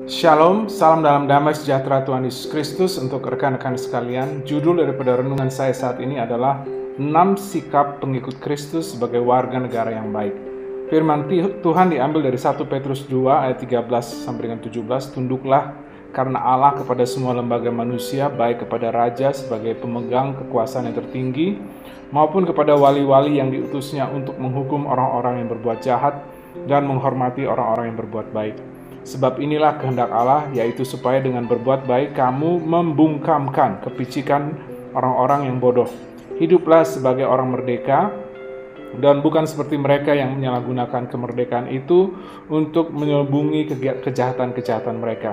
Shalom, salam dalam damai sejahtera Tuhan Yesus Kristus untuk rekan-rekan sekalian. Judul daripada renungan saya saat ini adalah 6 sikap pengikut Kristus sebagai warga negara yang baik. Firman Tuhan diambil dari 1 Petrus 2 ayat 13 sampai dengan 17. Tunduklah karena Allah kepada semua lembaga manusia, baik kepada raja sebagai pemegang kekuasaan yang tertinggi, maupun kepada wali-wali yang diutusnya untuk menghukum orang-orang yang berbuat jahat dan menghormati orang-orang yang berbuat baik. Sebab inilah kehendak Allah, yaitu supaya dengan berbuat baik kamu membungkamkan kepicikan orang-orang yang bodoh. Hiduplah sebagai orang merdeka, dan bukan seperti mereka yang menyalahgunakan kemerdekaan itu untuk menyelubungi kejahatan-kejahatan mereka.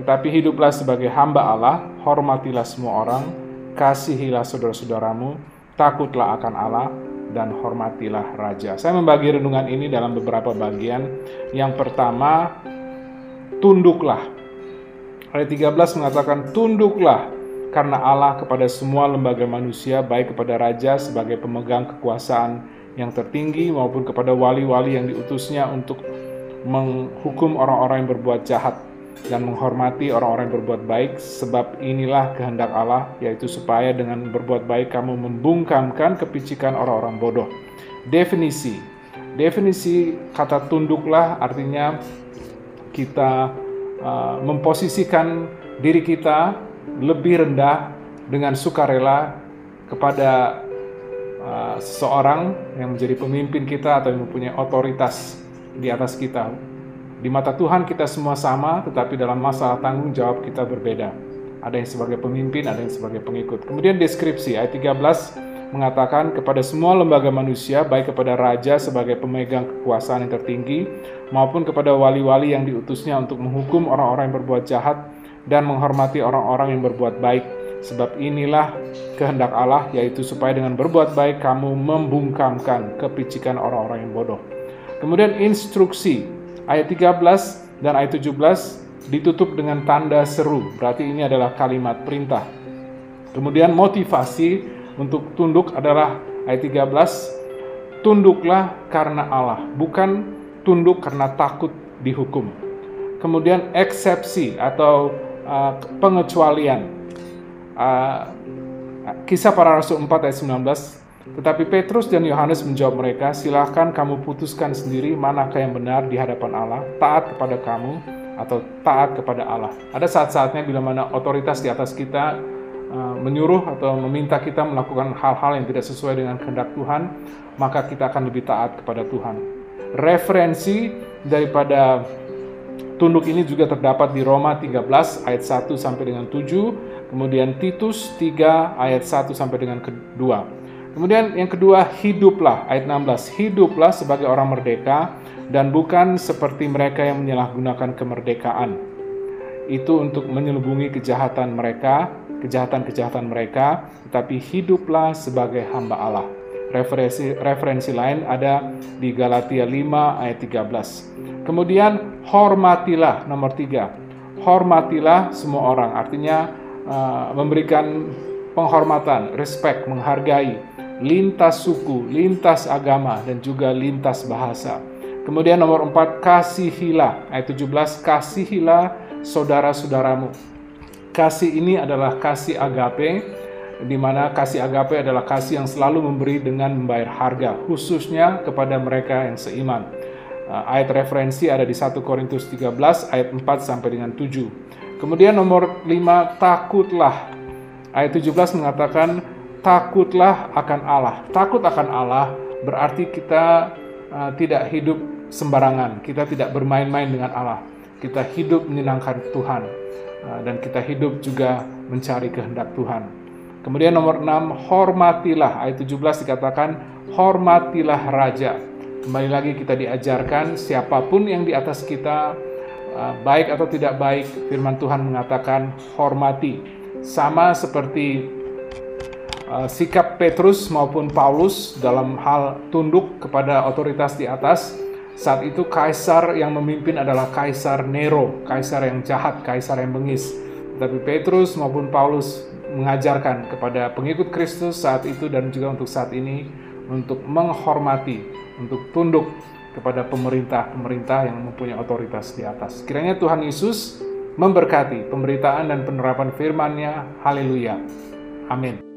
Tetapi hiduplah sebagai hamba Allah, hormatilah semua orang, kasihilah saudara-saudaramu, takutlah akan Allah, dan hormatilah raja. Saya membagi renungan ini dalam beberapa bagian. Yang pertama, tunduklah. Ayat 13 mengatakan, tunduklah karena Allah kepada semua lembaga manusia, baik kepada raja sebagai pemegang kekuasaan yang tertinggi, maupun kepada wali-wali yang diutusnya untuk menghukum orang-orang yang berbuat jahat dan menghormati orang-orang yang berbuat baik. Sebab inilah kehendak Allah, yaitu supaya dengan berbuat baik kamu membungkamkan kepicikan orang-orang bodoh. Definisi kata tunduklah artinya kita memposisikan diri kita lebih rendah dengan sukarela kepada seseorang yang menjadi pemimpin kita atau yang mempunyai otoritas di atas kita. Di mata Tuhan kita semua sama, tetapi dalam masalah tanggung jawab kita berbeda. Ada yang sebagai pemimpin, ada yang sebagai pengikut. Kemudian deskripsi, ayat 13 mengatakan kepada semua lembaga manusia, baik kepada raja sebagai pemegang kekuasaan yang tertinggi, maupun kepada wali-wali yang diutusnya untuk menghukum orang-orang yang berbuat jahat dan menghormati orang-orang yang berbuat baik. Sebab inilah kehendak Allah, yaitu supaya dengan berbuat baik kamu membungkamkan kepicikan orang-orang yang bodoh. Kemudian instruksi, ayat 13 dan ayat 17 ditutup dengan tanda seru, berarti ini adalah kalimat perintah. Kemudian motivasi untuk tunduk adalah ayat 13, tunduklah karena Allah, bukan tunduk karena takut dihukum. Kemudian eksepsi atau pengecualian, Kisah Para Rasul 4 ayat 19, tetapi Petrus dan Yohanes menjawab mereka, silahkan kamu putuskan sendiri manakah yang benar di hadapan Allah, taat kepada kamu atau taat kepada Allah. Ada saat-saatnya bila mana otoritas di atas kita menyuruh atau meminta kita melakukan hal-hal yang tidak sesuai dengan kehendak Tuhan, maka kita akan lebih taat kepada Tuhan. Referensi daripada tunduk ini juga terdapat di Roma 13 ayat 1 sampai dengan 7, kemudian Titus 3 ayat 1 sampai dengan 2. Kemudian yang kedua, hiduplah, ayat 16, hiduplah sebagai orang merdeka dan bukan seperti mereka yang menyalahgunakan kemerdekaan. Itu untuk menyelubungi kejahatan mereka, tetapi hiduplah sebagai hamba Allah. Referensi lain ada di Galatia 5 ayat 13. Kemudian hormatilah, nomor 3. Hormatilah semua orang, artinya memberikan penghormatan, respect, menghargai, lintas suku, lintas agama, dan juga lintas bahasa. Kemudian nomor 4, kasihilah, ayat 17, kasihilah saudara-saudaramu. Kasih ini adalah kasih agape, di mana kasih agape adalah kasih yang selalu memberi dengan membayar harga, khususnya kepada mereka yang seiman. Ayat referensi ada di 1 Korintus 13 ayat 4 sampai dengan 7. Kemudian nomor 5, takutlah. Ayat 17 mengatakan takutlah akan Allah. Takut akan Allah berarti kita tidak hidup sembarangan, kita tidak bermain-main dengan Allah. Kita hidup menyenangkan Tuhan, dan kita hidup juga mencari kehendak Tuhan. Kemudian nomor 6, hormatilah. Ayat 17 dikatakan hormatilah raja. Kembali lagi kita diajarkan siapapun yang di atas kita, baik atau tidak baik, firman Tuhan mengatakan hormati. Sama seperti sikap Petrus maupun Paulus dalam hal tunduk kepada otoritas di atas. Saat itu kaisar yang memimpin adalah Kaisar Nero, kaisar yang jahat, kaisar yang bengis. Tetapi Petrus maupun Paulus mengajarkan kepada pengikut Kristus saat itu dan juga untuk saat ini untuk menghormati, untuk tunduk kepada pemerintah-pemerintah yang mempunyai otoritas di atas. Kiranya Tuhan Yesus memberkati pemberitaan dan penerapan firman-Nya. Haleluya. Amin.